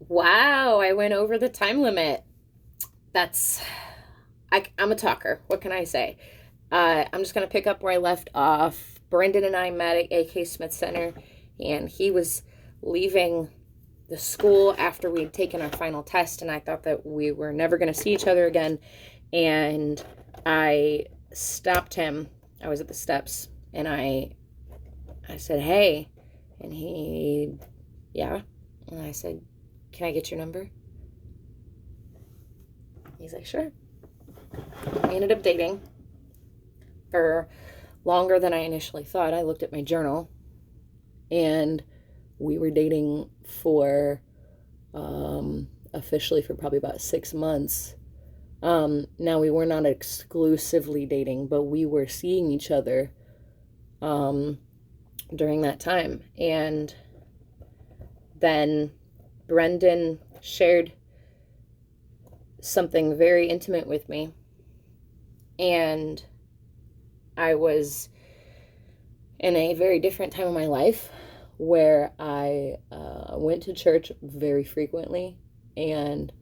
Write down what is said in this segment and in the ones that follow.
Wow, I went over the time limit. That's, I'm a talker. What can I say? I'm just going to pick up where I left off. Brendan and I met at AK Smith Center, and he was leaving the school after we'd taken our final test, and I thought that we were never going to see each other again. And I stopped him. I was at the steps, and I said, "Hey," and yeah, and I said, "Can I get your number?" He's like, "Sure." We ended up dating for longer than I initially thought. I looked at my journal, and we were dating for officially for probably about 6 months. Now, we were not exclusively dating, but we were seeing each other during that time. And then Brendan shared something very intimate with me, and I was in a very different time of my life where I went to church very frequently, and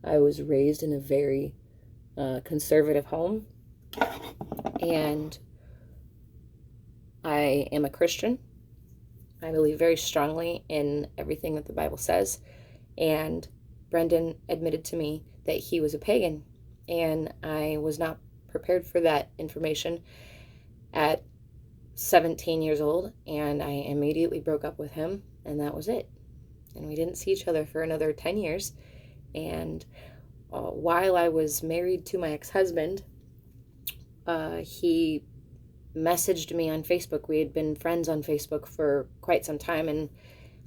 I was raised in a very conservative home, and I am a Christian. I believe very strongly in everything that the Bible says, and Brendan admitted to me that he was a pagan, and I was not prepared for that information at 17 years old, and I immediately broke up with him, and that was it. And we didn't see each other for another 10 years. And while I was married to my ex-husband, he messaged me on Facebook. We had been friends on Facebook for quite some time, and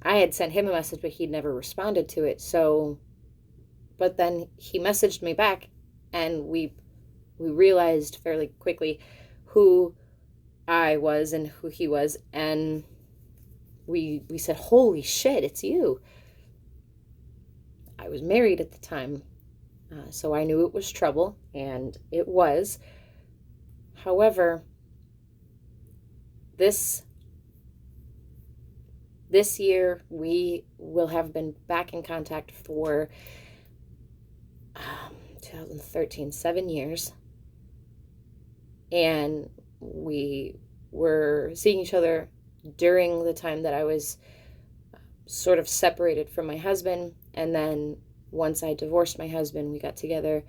I had sent him a message, but he'd never responded to it. But then he messaged me back, and we realized fairly quickly who I was and who he was, and we said, "Holy shit, it's you." I was married at the time, so I knew it was trouble, and it was. However, this year we will have been back in contact for 2013, 7 years, and we were seeing each other during the time that I was sort of separated from my husband. And then once I divorced my husband, we got together,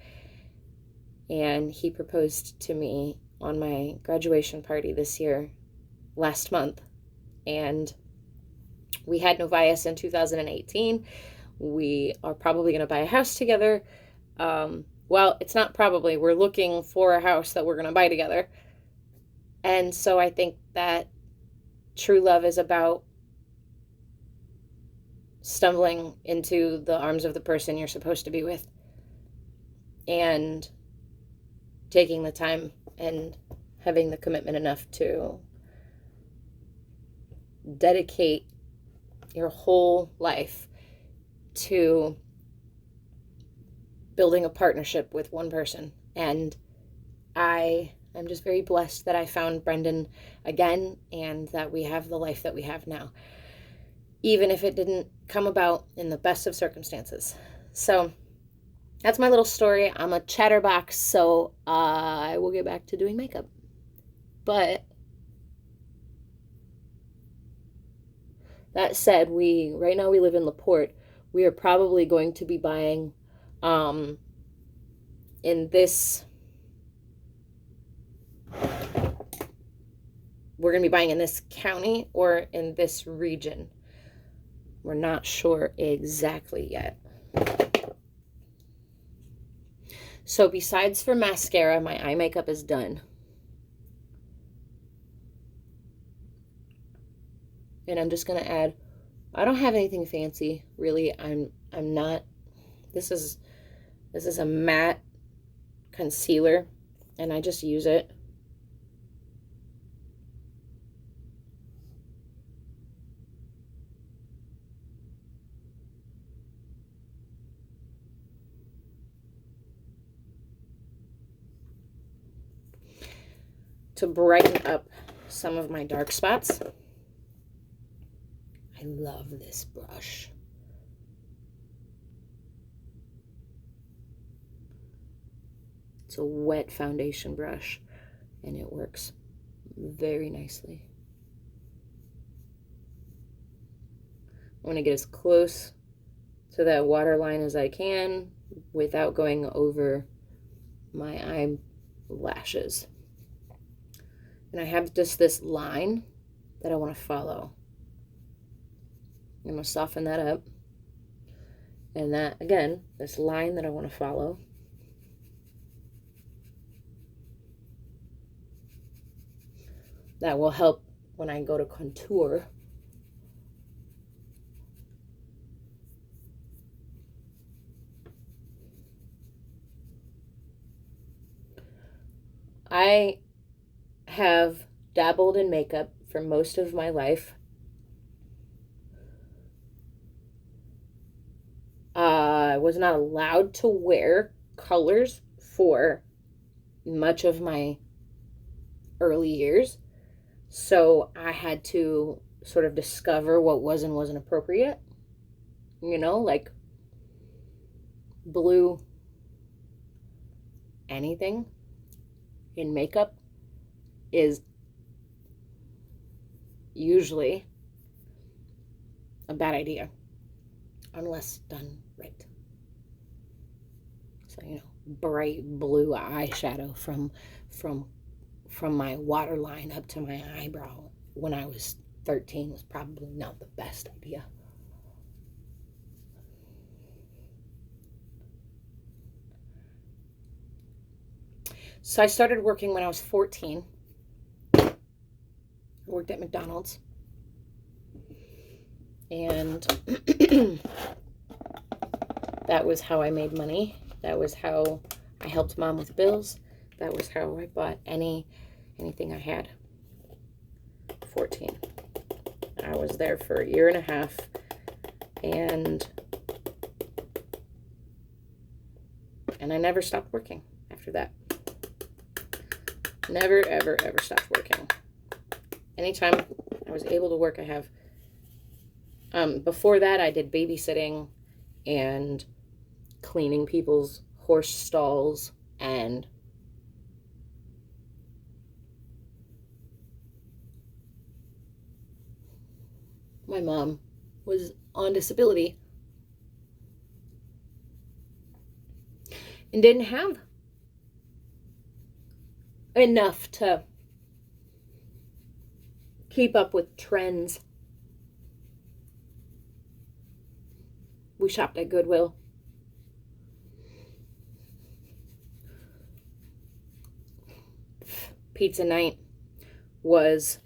and he proposed to me on my graduation party this year, last month. And we had Novias in 2018. We are probably going to buy a house together. Well, it's not probably. We're looking for a house that we're going to buy together. And so I think that true love is about stumbling into the arms of the person you're supposed to be with, and taking the time and having the commitment enough to dedicate your whole life to building a partnership with one person. And I'm just very blessed that I found Brendan again, and that we have the life that we have now, even if it didn't come about in the best of circumstances. So that's my little story. I'm a chatterbox, so I will get back to doing makeup. But that said, right now we live in LaPorte. We are probably going to be buying in this we're going to be buying in this county or in this region. We're not sure exactly yet. So besides for mascara, my eye makeup is done. And I'm just going to add, I don't have anything fancy, really. I'm not, this is a matte concealer, and I just use it. To brighten up some of my dark spots. I love this brush. It's a wet foundation brush, and it works very nicely. I want to get as close to that waterline as I can without going over my eyelashes. And I have just this line that I want to follow. I'm going to soften that up. And that, again, this line that I want to follow. That will help when I go to contour. I have dabbled in makeup for most of my life. I was not allowed to wear colors for much of my early years. So I had to sort of discover what was and wasn't appropriate. You know, like blue, anything in makeup is usually a bad idea unless done right. So, you know, bright blue eyeshadow from my waterline up to my eyebrow when I was 13 was probably not the best idea. So I started working when I was 14. I worked at McDonald's. And that was how I made money. That was how I helped Mom with bills. That was how I bought anything I had. 14. I was there for a year and a half. And I never stopped working after that. Never, ever, ever stopped working. Anytime I was able to work, I have. Before that, I did babysitting and cleaning people's horse stalls, and my mom was on disability and didn't have enough to keep up with trends. We shopped at Goodwill. Pizza night was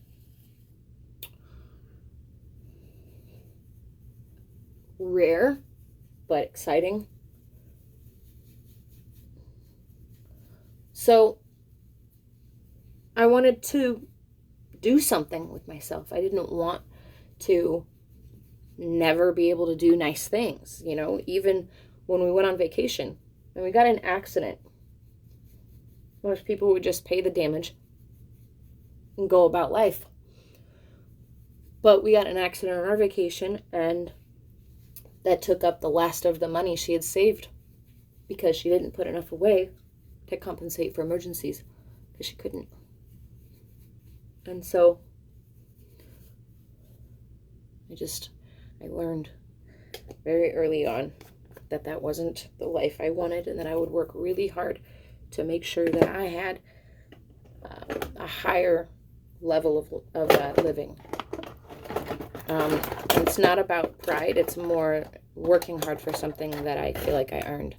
rare but exciting. So I wanted to do something with myself. I didn't want to never be able to do nice things, you know, even when we went on vacation and we got in an accident. Most people would just pay the damage and go about life. But we got in an accident on our vacation, and that took up the last of the money she had saved because she didn't put enough away to compensate for emergencies because she couldn't. And so I learned very early on that wasn't the life I wanted, and that I would work really hard to make sure that I had a higher level of living. It's not about pride. It's more working hard for something that I feel like I earned.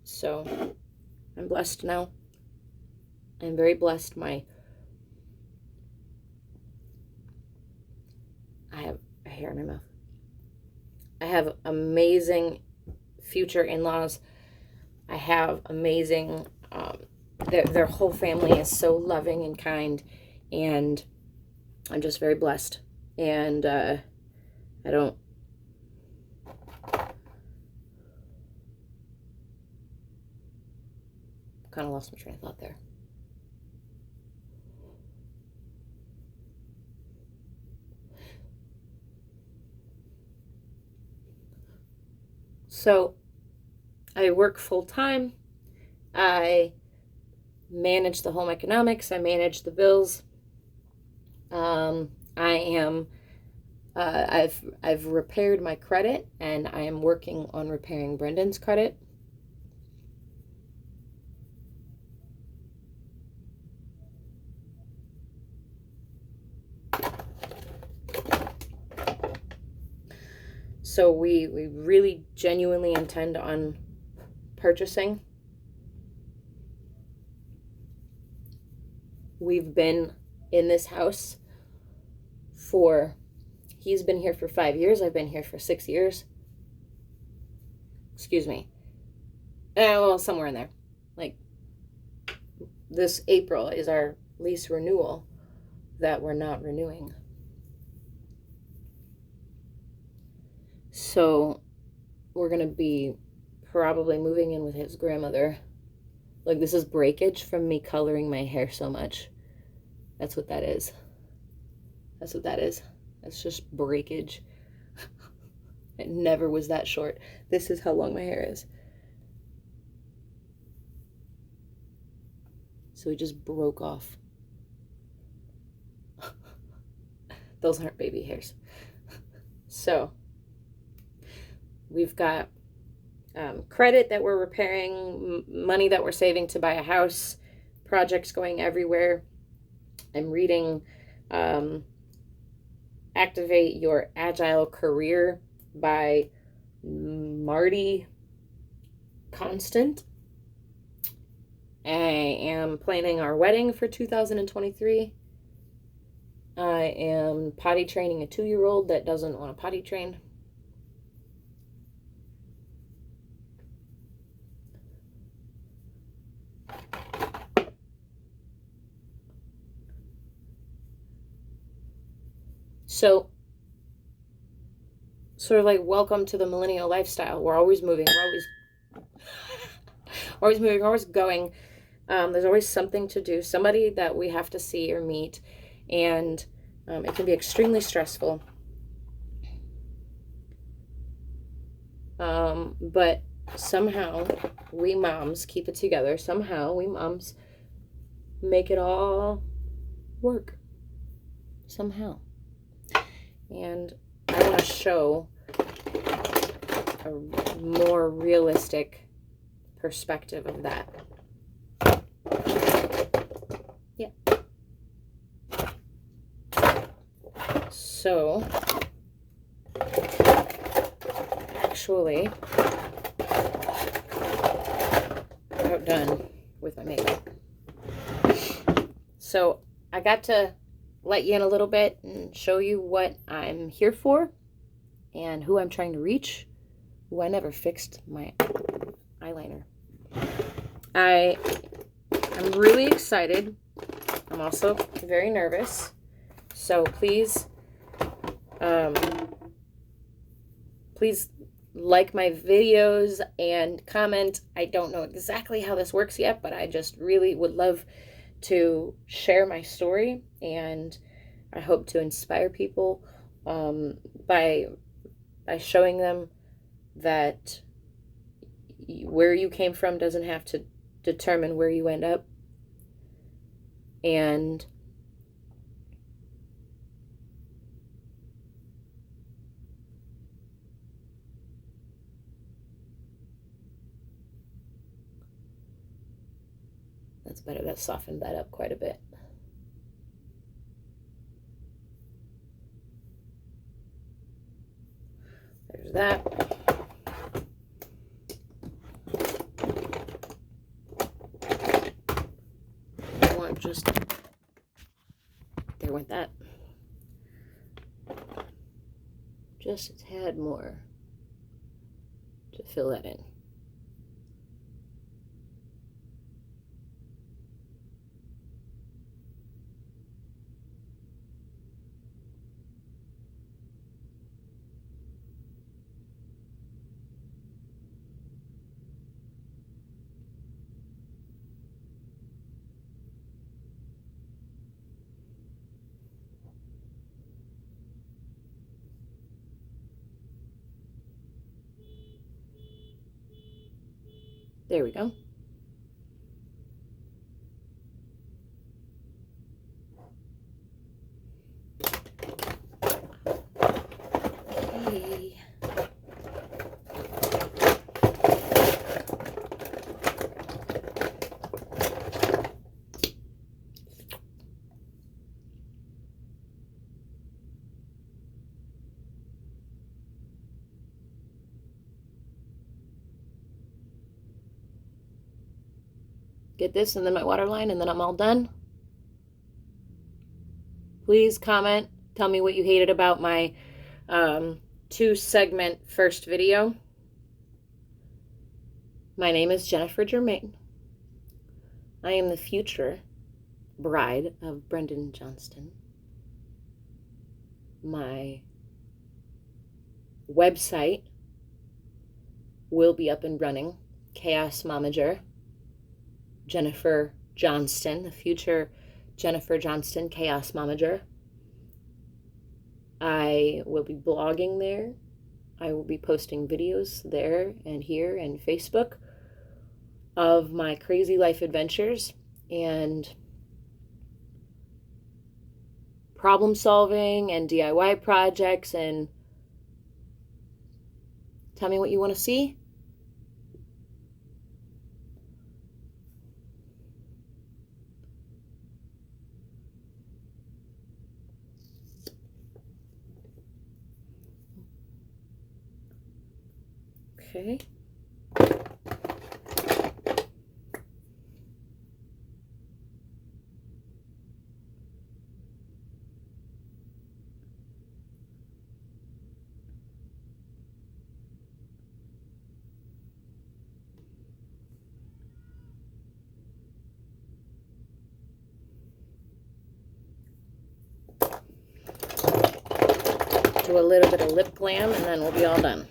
So I'm blessed now. I'm very blessed. I have a hair in my mouth. I have amazing future in-laws. I have amazing, their whole family is so loving and kind, and I'm just very blessed. And I don't, kind of lost my train of thought there. So I work full time. I manage the home economics. I manage the bills. I am. I've repaired my credit, and I am working on repairing Brendan's credit. So we really genuinely intend on purchasing. We've been in this house he's been here for 5 years. I've been here for 6 years. Excuse me. Well, somewhere in there. Like, this April is our lease renewal that we're not renewing. So we're going to be probably moving in with his grandmother. Like, this is breakage from me coloring my hair so much. That's what that is. That's what that is. That's just breakage. It never was that short. This is how long my hair is. So it just broke off. Those aren't baby hairs. So we've got credit that we're repairing, money that we're saving to buy a house, projects going everywhere. I'm reading Activate Your Agile Career by Marty Constant. I am planning our wedding for 2023. I am potty training a 2-year-old that doesn't want to potty train. So, sort of like, welcome to the millennial lifestyle. We're always moving. We're always moving. We're always going. There's always something to do. Somebody that we have to see or meet. And it can be extremely stressful. But somehow we moms keep it together. Somehow we moms make it all work. Somehow. And I want to show a more realistic perspective of that. Yeah. So, actually, I'm about done with my makeup. So, I got to let you in a little bit and show you what I'm here for and who I'm trying to reach. Ooh, I never fixed my eyeliner. I'm really excited. I'm also very nervous. So please, please like my videos and comment. I don't know exactly how this works yet, but I just really would love to share my story, and I hope to inspire people by showing them that where you came from doesn't have to determine where you end up. And that's better. That softened that up quite a bit. There's that. I want just, there went that. Just a tad more to fill that in. There we go. Okay. Get this and then my water line, and then I'm all done. Please comment. Tell me what you hated about my 2-segment first video. My name is Jennifer Germain. I am the future bride of Brendan Johnston. My website will be up and running. Chaos Mom-ager. Jennifer Johnston, the future Jennifer Johnston, Chaos Mom-ager. I will be blogging there. I will be posting videos there and here and Facebook of my crazy life adventures and problem solving and DIY projects, and tell me what you want to see. Okay. Do a little bit of lip glam and then we'll be all done.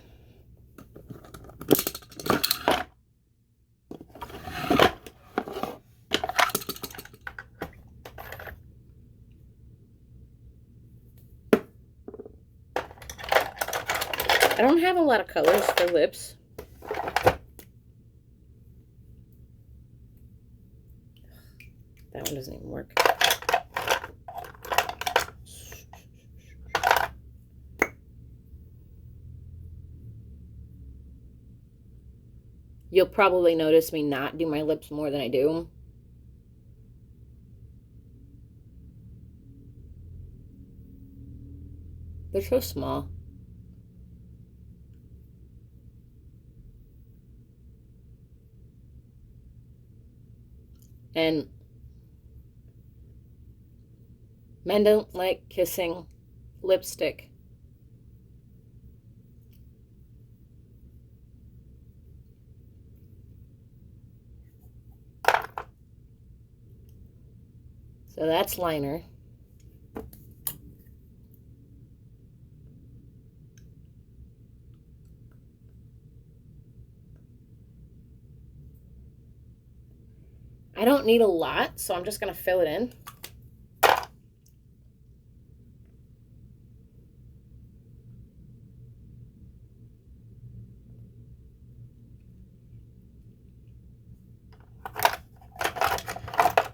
I don't have a lot of colors for lips. That one doesn't even work. You'll probably notice me not do my lips more than I do. They're so small. And men don't like kissing lipstick. So that's liner. I don't need a lot, so I'm just going to fill it in.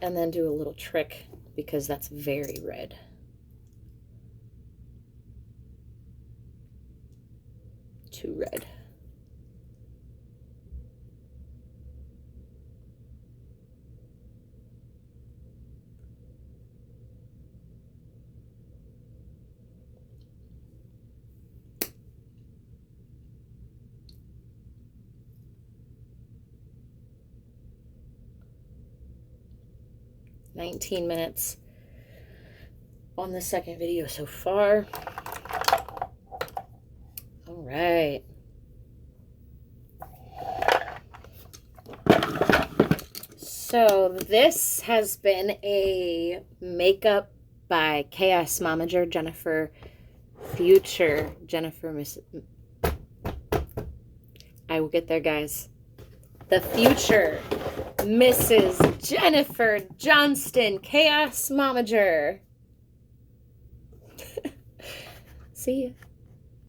And then do a little trick because that's very red. Too red. $19 minutes on the second video so far. All right. So this has been a makeup by Chaos Mom-ager, Jennifer, future Jennifer, I will get there, guys. The future Mrs. Jennifer Johnston, Chaos Mom-ager. See ya.